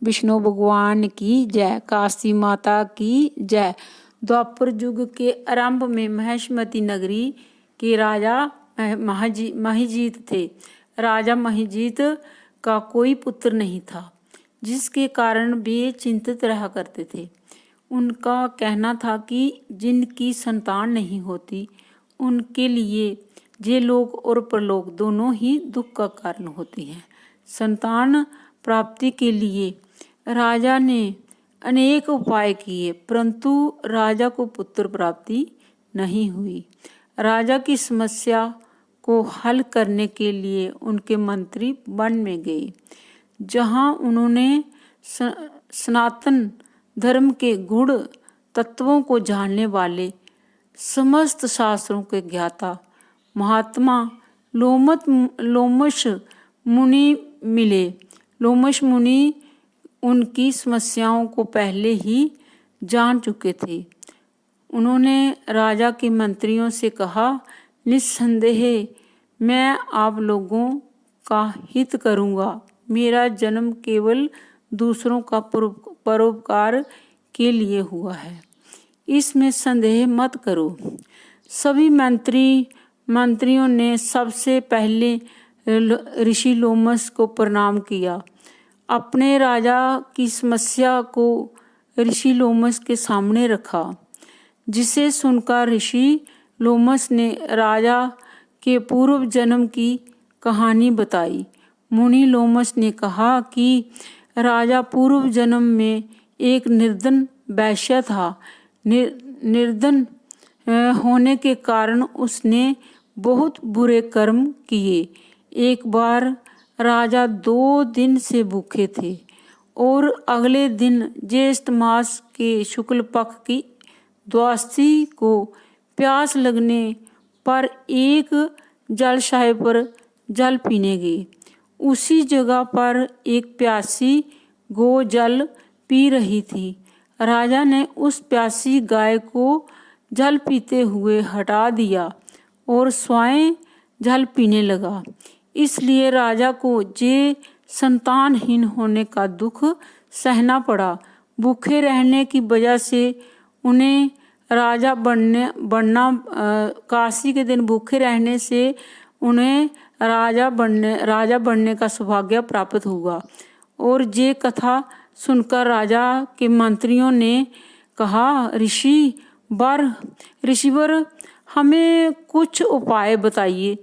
विष्णु भगवान की जय, काशी माता की जय। द्वापर युग के आरंभ में महेशमती नगरी के राजा महिजीत थे। राजा महिजीत का कोई पुत्र नहीं था, जिसके कारण वे चिंतित रहा करते थे। उनका कहना था कि जिनकी संतान नहीं होती उनके लिए ये लोक और परलोक दोनों ही दुख का कारण होते हैं। संतान प्राप्ति के लिए राजा ने अनेक उपाय किए, परंतु राजा को पुत्र प्राप्ति नहीं हुई। राजा की समस्या को हल करने के लिए उनके मंत्री वन में गए, जहां उन्होंने सनातन धर्म के गुण तत्वों को जानने वाले समस्त शास्त्रों के ज्ञाता महात्मा लोमश मुनि मिले। लोमश मुनि उनकी समस्याओं को पहले ही जान चुके थे। उन्होंने राजा के मंत्रियों से कहा, निस्संदेह मैं आप लोगों का हित करूंगा। मेरा जन्म केवल दूसरों का परोपकार के लिए हुआ है, इसमें संदेह मत करो। सभी मंत्रियों ने सबसे पहले ऋषि लोमश को प्रणाम किया। अपने राजा की समस्या को ऋषि लोमश के सामने रखा, जिसे सुनकर ऋषि लोमश ने राजा के पूर्व जन्म की कहानी बताई। मुनि लोमश ने कहा कि राजा पूर्व जन्म में एक निर्धन वैश्य था। निर्धन होने के कारण उसने बहुत बुरे कर्म किए। एक बार राजा 2 दिन से भूखे थे और अगले दिन ज्येष्ठ मास के शुक्ल पक्ष की द्वादशी को प्यास लगने पर एक जलाशय पर जल पीने गए। उसी जगह पर एक प्यासी गौ जल पी रही थी। राजा ने उस प्यासी गाय को जल पीते हुए हटा दिया और स्वयं जल पीने लगा। इसलिए राजा को जे संतानहीन होने का दुख सहना पड़ा। भूखे रहने की वजह से उन्हें राजा बनना काशी के दिन भूखे रहने से उन्हें राजा बनने का सौभाग्य प्राप्त हुआ। और ये कथा सुनकर राजा के मंत्रियों ने कहा, ऋषिवर हमें कुछ उपाय बताइए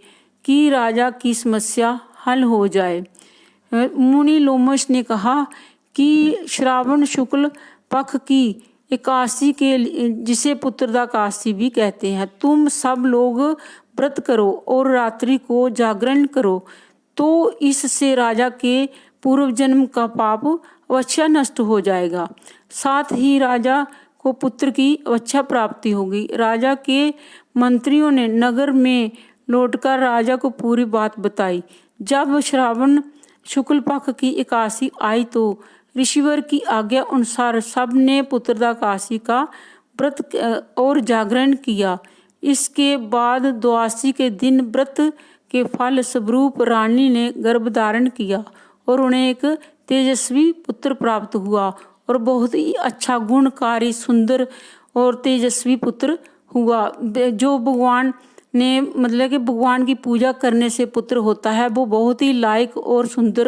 कि राजा की समस्या हल हो जाए। मुनि लोमश ने कहा कि श्रावण शुक्ल पक्ष की एकादशी के जिसे पुत्रदाकाशी भी कहते हैं, तुम सब लोग व्रत करो और रात्रि को जागरण करो, तो इससे राजा के पूर्व जन्म का पाप अवश्य नष्ट हो जाएगा। साथ ही राजा को पुत्र की अवश्य प्राप्ति होगी। राजा के मंत्रियों ने नगर में लौटकर राजा को पूरी बात बताई। जब श्रावण शुक्ल पक्ष की एकादशी आई तो ऋषिवर की आज्ञा अनुसार सब ने पुत्रदाकाशी का व्रत और जागरण किया। इसके बाद द्वादशी के दिन व्रत के फल स्वरूप रानी ने गर्भ धारण किया और उन्हें एक तेजस्वी पुत्र प्राप्त हुआ और बहुत ही अच्छा गुणकारी सुंदर और तेजस्वी पुत्र हुआ। जो भगवान ने मतलब कि भगवान की पूजा करने से पुत्र होता है, वो बहुत ही लायक और सुंदर